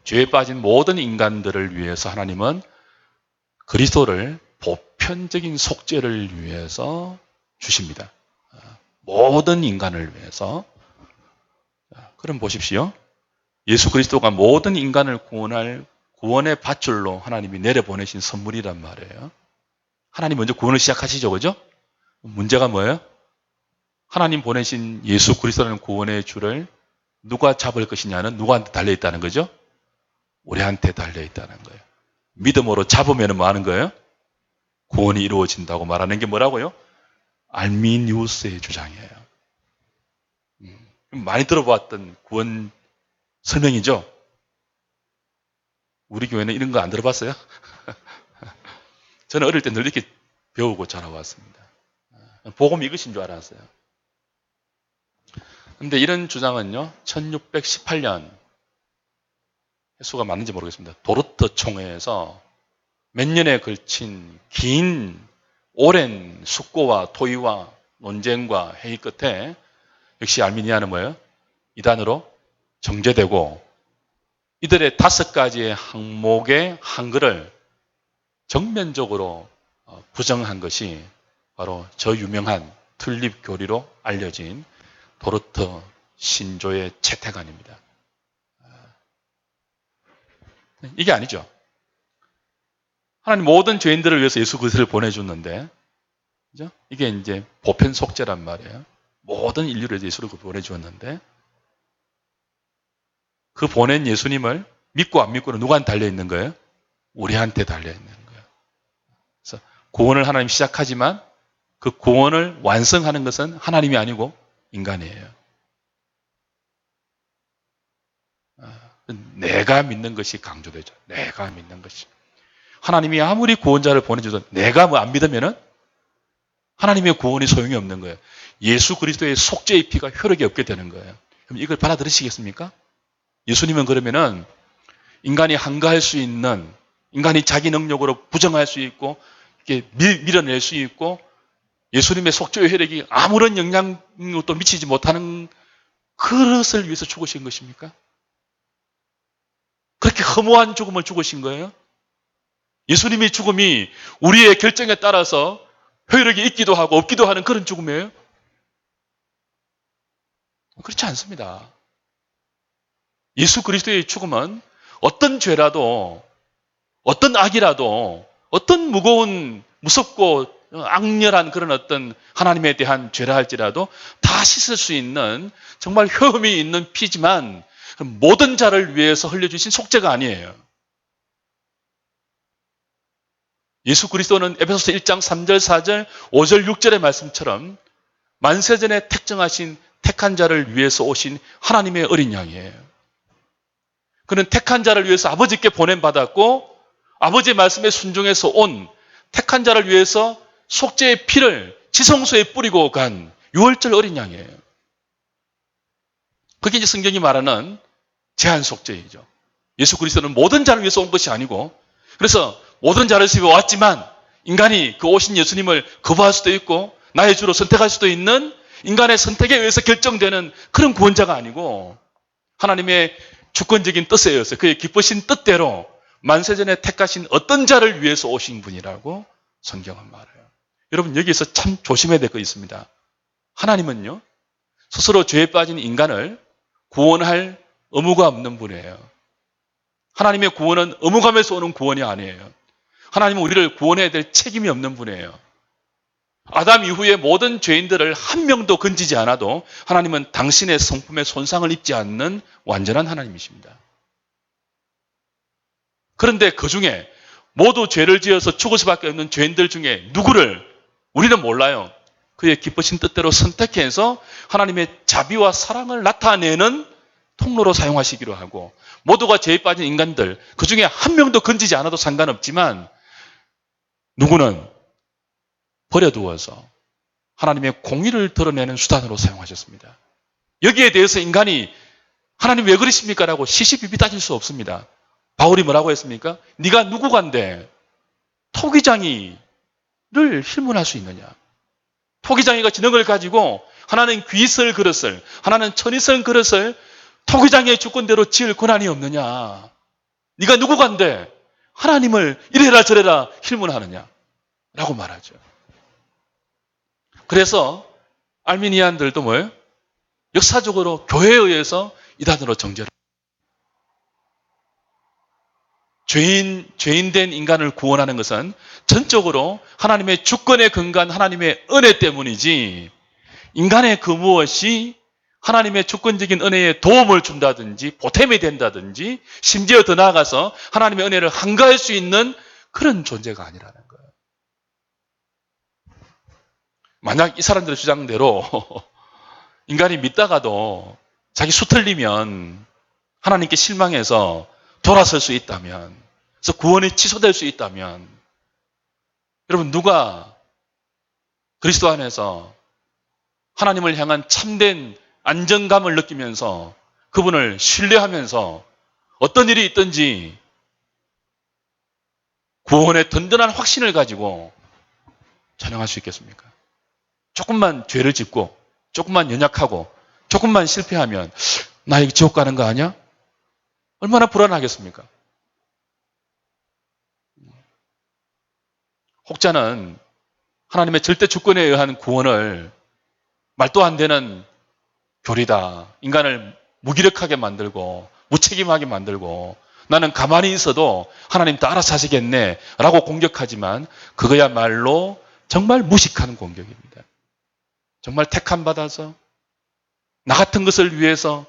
죄에 빠진 모든 인간들을 위해서 하나님은 그리스도를 보편적인 속죄를 위해서 주십니다. 모든 인간을 위해서. 그럼 보십시오. 예수 그리스도가 모든 인간을 구원할 구원의 밧줄로 하나님이 내려보내신 선물이란 말이에요. 하나님 먼저 구원을 시작하시죠. 그죠? 문제가 뭐예요? 하나님 보내신 예수 그리스도라는 구원의 줄을 누가 잡을 것이냐는 누구한테 달려있다는 거죠? 우리한테 달려있다는 거예요. 믿음으로 잡으면 뭐 하는 거예요? 구원이 이루어진다고 말하는 게 뭐라고요? 알미니우스의 주장이에요. 많이 들어봤던 구원 설명이죠? 우리 교회는 이런 거 안 들어봤어요? 저는 어릴 때 늘 이렇게 배우고 자라왔습니다. 복음 이것인 줄 알았어요. 근데 이런 주장은요, 1618년, 횟수가 맞는지 모르겠습니다. 도르트 총회에서 몇 년에 걸친 긴, 오랜 숙고와 토의와 논쟁과 회의 끝에 역시 알미니아는 뭐예요? 이단으로 정제되고 이들의 5가지의 항목의 한글을 정면적으로 부정한 것이 바로 저 유명한 튤립 교리로 알려진 도르트 신조의 채택안입니다. 이게 아니죠. 하나님 모든 죄인들을 위해서 예수 그리스도를 보내줬는데, 그죠? 이게 이제 보편 속죄란 말이에요. 모든 인류를 위해서 예수를 보내주었는데, 그 보낸 예수님을 믿고 안 믿고는 누구한테 달려있는 거예요? 우리한테 달려있는 거예요. 그래서 구원을 하나님 시작하지만 그 구원을 완성하는 것은 하나님이 아니고 인간이에요. 내가 믿는 것이 강조되죠. 내가 믿는 것이. 하나님이 아무리 구원자를 보내줘도 내가 뭐 안 믿으면은 하나님의 구원이 소용이 없는 거예요. 예수 그리스도의 속죄의 피가 효력이 없게 되는 거예요. 그럼 이걸 받아들이시겠습니까? 예수님은 그러면은 인간이 한가할 수 있는, 인간이 자기 능력으로 부정할 수 있고 이렇게 밀어낼 수 있고 예수님의 속죄의 혈액이 아무런 영향도 미치지 못하는 그릇을 위해서 죽으신 것입니까? 그렇게 허무한 죽음을 죽으신 거예요? 예수님의 죽음이 우리의 결정에 따라서 효력이 있기도 하고 없기도 하는 그런 죽음이에요? 그렇지 않습니다. 예수 그리스도의 죽음은 어떤 죄라도, 어떤 악이라도, 어떤 무거운, 무섭고 악렬한 그런 어떤 하나님에 대한 죄라 할지라도 다 씻을 수 있는 정말 효험이 있는 피지만 모든 자를 위해서 흘려주신 속죄가 아니에요. 예수 그리스도는 에베소서 1장 3절, 4절, 5절, 6절의 말씀처럼 만세전에 택정하신 택한 자를 위해서 오신 하나님의 어린 양이에요. 그는 택한 자를 위해서 아버지께 보냄받았고 아버지의 말씀에 순종해서 온 택한 자를 위해서 속죄의 피를 지성소에 뿌리고 간 6월절 어린 양이에요. 그게 이제 성경이 말하는 제한 속죄이죠. 예수 그리스도는 모든 자를 위해서 온 것이 아니고 그래서 모든 자를 위해서 왔지만 인간이 그 오신 예수님을 거부할 수도 있고 나의 주로 선택할 수도 있는 인간의 선택에 의해서 결정되는 그런 구원자가 아니고 하나님의 주권적인 뜻에 의해서 그의 기쁘신 뜻대로 만세전에 택하신 어떤 자를 위해서 오신 분이라고 성경은 말해요. 여러분 여기서 참 조심해야 될 거 있습니다. 하나님은요 스스로 죄에 빠진 인간을 구원할 의무가 없는 분이에요. 하나님의 구원은 의무감에서 오는 구원이 아니에요. 하나님은 우리를 구원해야 될 책임이 없는 분이에요. 아담 이후에 모든 죄인들을 한 명도 건지지 않아도 하나님은 당신의 성품에 손상을 입지 않는 완전한 하나님이십니다. 그런데 그 중에 모두 죄를 지어서 죽을 수밖에 없는 죄인들 중에 누구를 우리는 몰라요. 그의 기쁘신 뜻대로 선택해서 하나님의 자비와 사랑을 나타내는 통로로 사용하시기로 하고, 모두가 죄에 빠진 인간들, 그 중에 한 명도 건지지 않아도 상관없지만 누구는 버려두어서 하나님의 공의를 드러내는 수단으로 사용하셨습니다. 여기에 대해서 인간이 하나님 왜 그러십니까? 라고 시시비비 따질 수 없습니다. 바울이 뭐라고 했습니까? 네가 누구간데 토기장이를 힐문할 수 있느냐? 토기장이가 지는 걸 가지고 하나는 귀설 그릇을, 하나는 천이설 그릇을 토기장이의 주권대로 지을 권한이 없느냐? 네가 누구간데 하나님을 이래라 저래라 힐문하느냐? 라고 말하죠. 그래서 알미니안들도 뭐예요? 역사적으로 교회에 의해서 이단으로 정죄를, 죄인 된 인간을 구원하는 것은 전적으로 하나님의 주권에 근거한 하나님의 은혜 때문이지, 인간의 그 무엇이 하나님의 주권적인 은혜에 도움을 준다든지 보탬이 된다든지 심지어 더 나아가서 하나님의 은혜를 한가할 수 있는 그런 존재가 아니라는 거예요. 만약 이 사람들의 주장대로 인간이 믿다가도 자기 수틀리면 하나님께 실망해서 돌아설 수 있다면, 그래서 구원이 취소될 수 있다면, 여러분 누가 그리스도 안에서 하나님을 향한 참된 안정감을 느끼면서 그분을 신뢰하면서 어떤 일이 있든지 구원의 든든한 확신을 가지고 찬양할 수 있겠습니까? 조금만 죄를 짓고 조금만 연약하고 조금만 실패하면 나 여기 지옥 가는 거 아니야? 얼마나 불안하겠습니까? 혹자는 하나님의 절대 주권에 의한 구원을 말도 안 되는 교리다, 인간을 무기력하게 만들고 무책임하게 만들고 나는 가만히 있어도 하나님 다 알아서 하시겠네 라고 공격하지만 그거야말로 정말 무식한 공격입니다. 정말 택함 받아서 나 같은 것을 위해서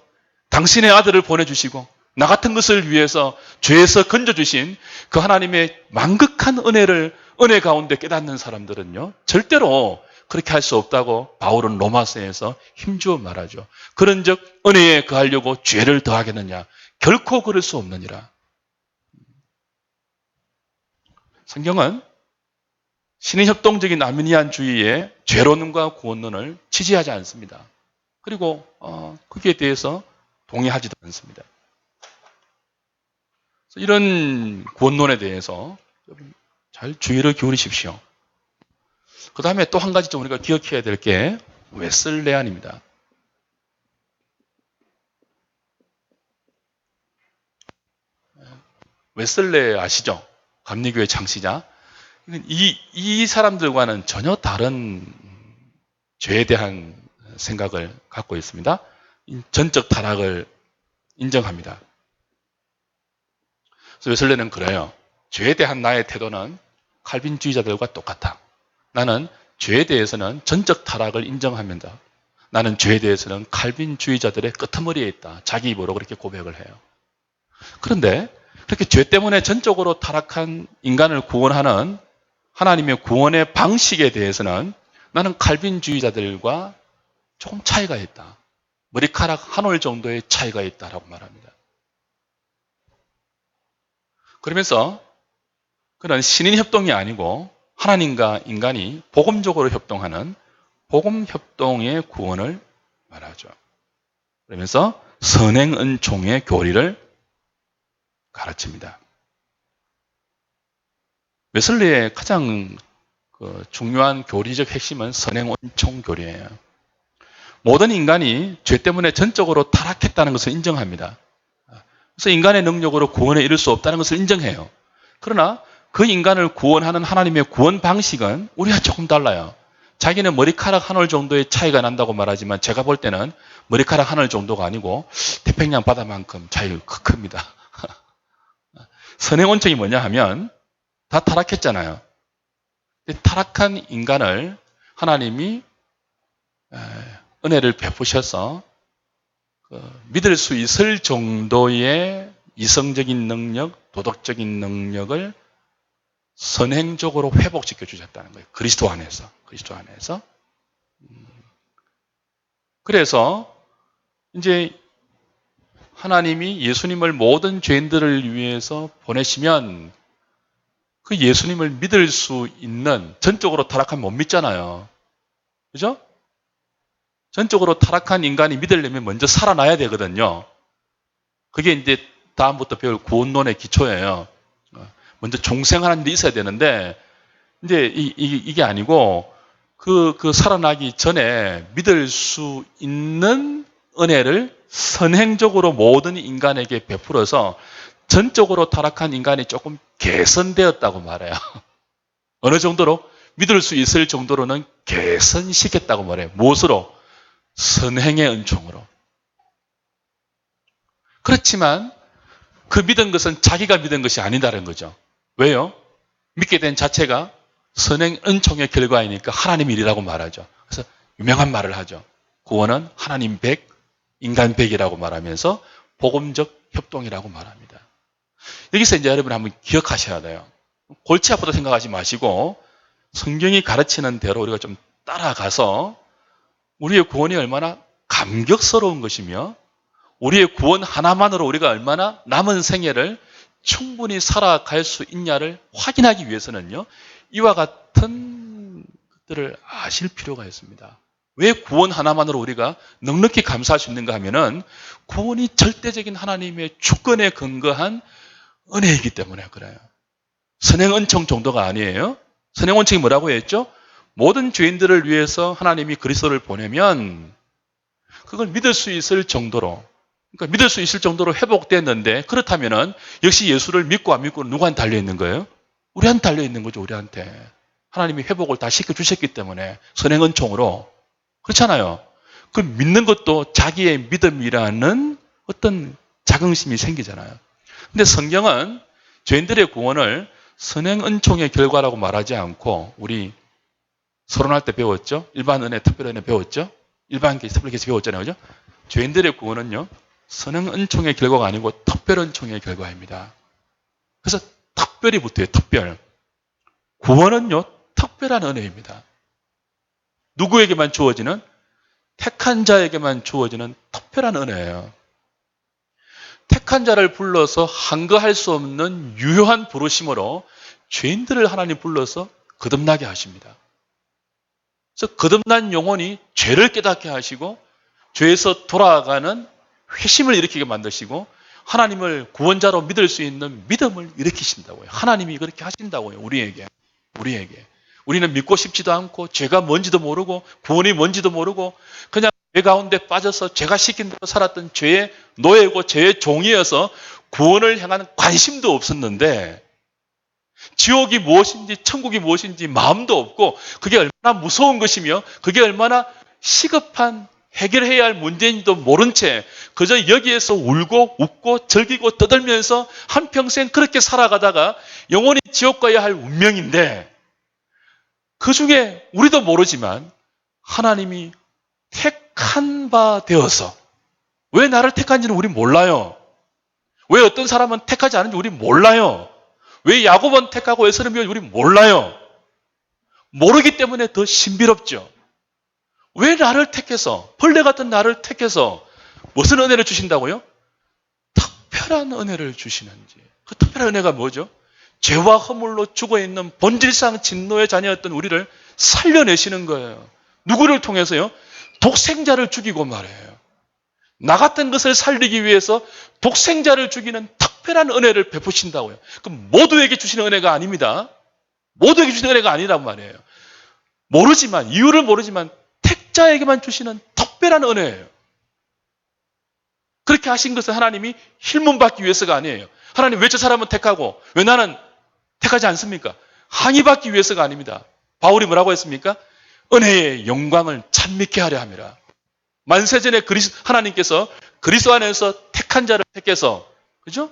당신의 아들을 보내주시고 나 같은 것을 위해서 죄에서 건져주신 그 하나님의 만극한 은혜를 은혜 가운데 깨닫는 사람들은요, 절대로 그렇게 할 수 없다고 바울은 로마서에서 힘주어 말하죠. 그런즉 은혜에 거하려고 죄를 더하겠느냐? 결코 그럴 수 없느니라. 성경은 신인협동적인 아르미니안주의의 죄론과 구원론을 지지하지 않습니다. 그리고 거기에 대해서 동의하지도 않습니다. 이런 구원론에 대해서 잘 주의를 기울이십시오. 그 다음에 또 한 가지 좀 우리가 기억해야 될 게 웨슬레안입니다. 웨슬레 아시죠? 감리교의 창시자. 이 사람들과는 전혀 다른 죄에 대한 생각을 갖고 있습니다. 전적 타락을 인정합니다. 그래서 웨슬레는 그래요. 죄에 대한 나의 태도는 칼빈주의자들과 똑같아. 나는 죄에 대해서는 전적 타락을 인정합니다. 나는 죄에 대해서는 칼빈주의자들의 끄트머리에 있다. 자기 입으로 그렇게 고백을 해요. 그런데 그렇게 죄 때문에 전적으로 타락한 인간을 구원하는 하나님의 구원의 방식에 대해서는 나는 칼빈주의자들과 조금 차이가 있다. 머리카락 한 올 정도의 차이가 있다라고 말합니다. 그러면서 그런 신인 협동이 아니고 하나님과 인간이 복음적으로 협동하는 복음 협동의 구원을 말하죠. 그러면서 선행은총의 교리를 가르칩니다. 웨슬리의 가장 중요한 교리적 핵심은 선행은총 교리예요. 모든 인간이 죄 때문에 전적으로 타락했다는 것을 인정합니다. 그래서 인간의 능력으로 구원에 이를 수 없다는 것을 인정해요. 그러나 그 인간을 구원하는 하나님의 구원 방식은 우리와 조금 달라요. 자기는 머리카락 한 올 정도의 차이가 난다고 말하지만 제가 볼 때는 머리카락 한 올 정도가 아니고 태평양 바다만큼 차이가 큽니다. 선행원칙이 뭐냐 하면 다 타락했잖아요. 타락한 인간을 하나님이 은혜를 베푸셔서 믿을 수 있을 정도의 이성적인 능력, 도덕적인 능력을 선행적으로 회복시켜 주셨다는 거예요. 그리스도 안에서. 그리스도 안에서. 그래서 이제 하나님이 예수님을 모든 죄인들을 위해서 보내시면 그 예수님을 믿을 수 있는, 전적으로 타락하면 못 믿잖아요. 그죠? 전적으로 타락한 인간이 믿으려면 먼저 살아나야 되거든요. 그게 이제 다음부터 배울 구원론의 기초예요. 먼저 종생하는 일이 있어야 되는데, 이제 이게 아니고, 그 살아나기 전에 믿을 수 있는 은혜를 선행적으로 모든 인간에게 베풀어서 전적으로 타락한 인간이 조금 개선되었다고 말해요. 어느 정도로? 믿을 수 있을 정도로는 개선시켰다고 말해요. 무엇으로? 선행의 은총으로. 그렇지만 그 믿은 것은 자기가 믿은 것이 아니다는 거죠. 왜요? 믿게 된 자체가 선행 은총의 결과이니까 하나님 일이라고 말하죠. 그래서 유명한 말을 하죠. 구원은 하나님 100, 인간 100이라고 말하면서 복음적 협동이라고 말합니다. 여기서 이제 여러분 한번 기억하셔야 돼요. 골치 아프다 생각하지 마시고 성경이 가르치는 대로 우리가 좀 따라가서 우리의 구원이 얼마나 감격스러운 것이며 우리의 구원 하나만으로 우리가 얼마나 남은 생애를 충분히 살아갈 수 있냐를 확인하기 위해서는요, 이와 같은 것들을 아실 필요가 있습니다. 왜 구원 하나만으로 우리가 넉넉히 감사할 수 있는가 하면은 구원이 절대적인 하나님의 주권에 근거한 은혜이기 때문에 그래요. 선행 은총 정도가 아니에요. 선행 은총이 뭐라고 했죠? 모든 죄인들을 위해서 하나님이 그리스도를 보내면 그걸 믿을 수 있을 정도로, 그러니까 믿을 수 있을 정도로 회복됐는데, 그렇다면은 역시 예수를 믿고 안 믿고 누구한테 달려 있는 거예요? 우리한테 달려 있는 거죠. 우리한테. 하나님이 회복을 다 시켜주셨기 때문에 선행 은총으로. 그렇잖아요. 그 믿는 것도 자기의 믿음이라는 어떤 자긍심이 생기잖아요. 근데 성경은 죄인들의 구원을 선행 은총의 결과라고 말하지 않고, 우리 서론할 때 배웠죠? 일반 은혜, 특별 은혜 배웠죠? 일반 계시, 특별 계시 배웠잖아요. 그죠? 죄인들의 구원은요, 선행 은총의 결과가 아니고 특별 은총의 결과입니다. 그래서 특별히 붙어요. 특별. 구원은요, 특별한 은혜입니다. 누구에게만 주어지는, 택한 자에게만 주어지는 특별한 은혜예요. 택한 자를 불러서 한거할 수 없는 유효한 부르심으로 죄인들을 하나님 불러서 거듭나게 하십니다. 그래서 거듭난 영혼이 죄를 깨닫게 하시고 죄에서 돌아가는 회심을 일으키게 만드시고 하나님을 구원자로 믿을 수 있는 믿음을 일으키신다고요. 하나님이 그렇게 하신다고요. 우리에게. 우리는 믿고 싶지도 않고 죄가 뭔지도 모르고 구원이 뭔지도 모르고 그냥 죄 가운데 빠져서 죄가 시킨 대로 살았던 죄의 노예고 죄의 종이어서 구원을 향한 관심도 없었는데, 지옥이 무엇인지 천국이 무엇인지 마음도 없고 그게 얼마나 무서운 것이며 그게 얼마나 시급한 해결해야 할 문제인지도 모른 채 그저 여기에서 울고 웃고 즐기고 떠들면서 한평생 그렇게 살아가다가 영원히 지옥 가야 할 운명인데, 그 중에 우리도 모르지만 하나님이 택한 바 되어서, 왜 나를 택한지는 우리 몰라요. 왜 어떤 사람은 택하지 않은지 우리 몰라요. 왜 야곱은 택하고 에서는 우리 몰라요. 모르기 때문에 더 신비롭죠. 왜 나를 택해서, 벌레 같은 나를 택해서 무슨 은혜를 주신다고요? 특별한 은혜를 주시는지. 그 특별한 은혜가 뭐죠? 죄와 허물로 죽어있는 본질상 진노의 자녀였던 우리를 살려내시는 거예요. 누구를 통해서요? 독생자를 죽이고 말해요. 나 같은 것을 살리기 위해서 독생자를 죽이는 특별한 은혜를 베푸신다고요. 그럼 모두에게 주시는 은혜가 아닙니다. 모두에게 주시는 은혜가 아니란 말이에요. 모르지만, 이유를 모르지만 택자에게만 주시는 특별한 은혜예요. 그렇게 하신 것은 하나님이 힐문받기 위해서가 아니에요. 하나님 왜 저 사람은 택하고 왜 나는 택하지 않습니까? 항의받기 위해서가 아닙니다. 바울이 뭐라고 했습니까? 은혜의 영광을 찬미케 하려 함이라. 만세전에 하나님께서 그리스도 안에서 택한 자를 택해서, 그죠?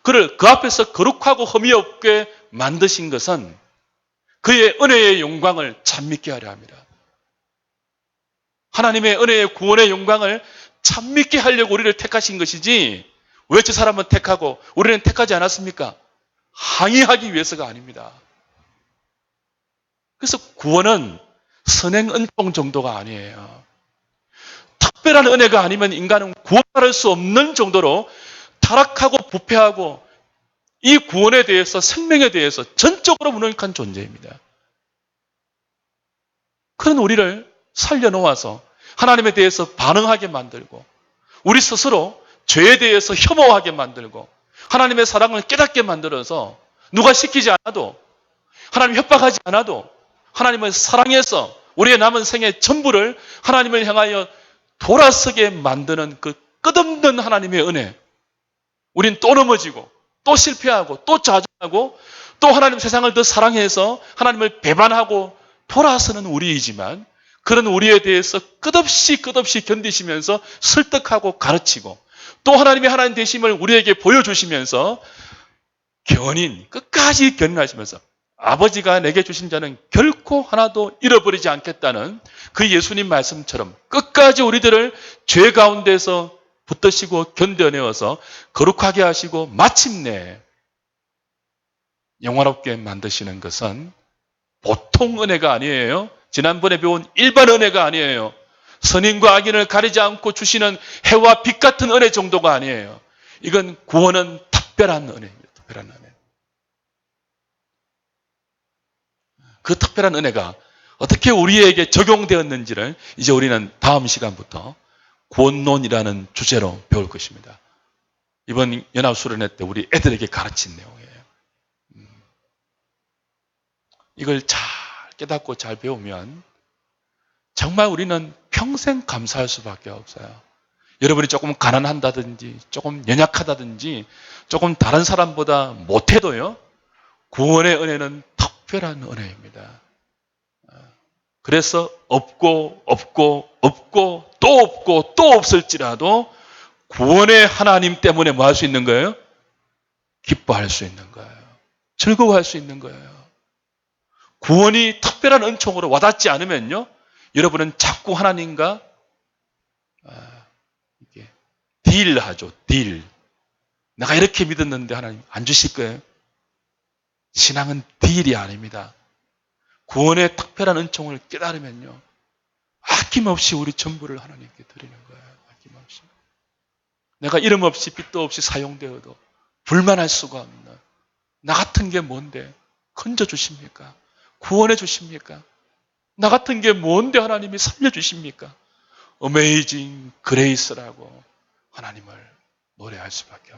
그를 그 앞에서 거룩하고 흠이 없게 만드신 것은 그의 은혜의 영광을 찬미케 하려 합니다. 하나님의 은혜의 구원의 영광을 찬미케 하려고 우리를 택하신 것이지, 왜 저 사람은 택하고 우리는 택하지 않았습니까? 항의하기 위해서가 아닙니다. 그래서 구원은 선행 은총 정도가 아니에요. 특별한 은혜가 아니면 인간은 구원할 수 없는 정도로 타락하고 부패하고 이 구원에 대해서 생명에 대해서 전적으로 무능한 존재입니다. 그런 우리를 살려놓아서 하나님에 대해서 반응하게 만들고 우리 스스로 죄에 대해서 혐오하게 만들고 하나님의 사랑을 깨닫게 만들어서 누가 시키지 않아도 하나님 협박하지 않아도 하나님을 사랑해서 우리의 남은 생의 전부를 하나님을 향하여 돌아서게 만드는 그 끝없는 하나님의 은혜. 우린 또 넘어지고 또 실패하고 또 좌절하고 또 하나님 세상을 더 사랑해서 하나님을 배반하고 돌아서는 우리이지만 그런 우리에 대해서 끝없이 견디시면서 설득하고 가르치고 또 하나님의 하나님 되심을 우리에게 보여주시면서 끝까지 견인하시면서 아버지가 내게 주신 자는 결코 하나도 잃어버리지 않겠다는 그 예수님 말씀처럼 끝까지 우리들을 죄 가운데서 붙드시고 견뎌내어서 거룩하게 하시고 마침내 영화롭게 만드시는 것은 보통 은혜가 아니에요. 지난번에 배운 일반 은혜가 아니에요. 선인과 악인을 가리지 않고 주시는 해와 빛 같은 은혜 정도가 아니에요. 이건 구원은 특별한 은혜입니다. 특별한 은혜. 그 특별한 은혜가 어떻게 우리에게 적용되었는지를 이제 우리는 다음 시간부터 구원론이라는 주제로 배울 것입니다. 이번 연합수련회 때 우리 애들에게 가르친 내용이에요. 이걸 잘 깨닫고 잘 배우면 정말 우리는 평생 감사할 수밖에 없어요. 여러분이 조금 가난한다든지 조금 연약하다든지 조금 다른 사람보다 못해도요. 구원의 은혜는 특별한 은혜입니다. 그래서 없고 또 없을지라도 구원의 하나님 때문에 뭐 할 수 있는 거예요? 기뻐할 수 있는 거예요. 즐거워할 수 있는 거예요. 구원이 특별한 은총으로 와닿지 않으면요. 여러분은 자꾸 하나님과 딜하죠. 딜. 내가 이렇게 믿었는데 하나님 안 주실 거예요. 신앙은 딜이 아닙니다. 구원의 특별한 은총을 깨달으면요. 아낌없이 우리 전부를 하나님께 드리는 거예요. 아낌없이. 내가 이름 없이 빛도 없이 사용되어도 불만할 수가 없는 나 같은 게 뭔데 건져 주십니까? 구원해 주십니까? 나 같은 게 뭔데 하나님이 살려 주십니까? 어메이징 그레이스라고 하나님을 노래할 수밖에 없어요.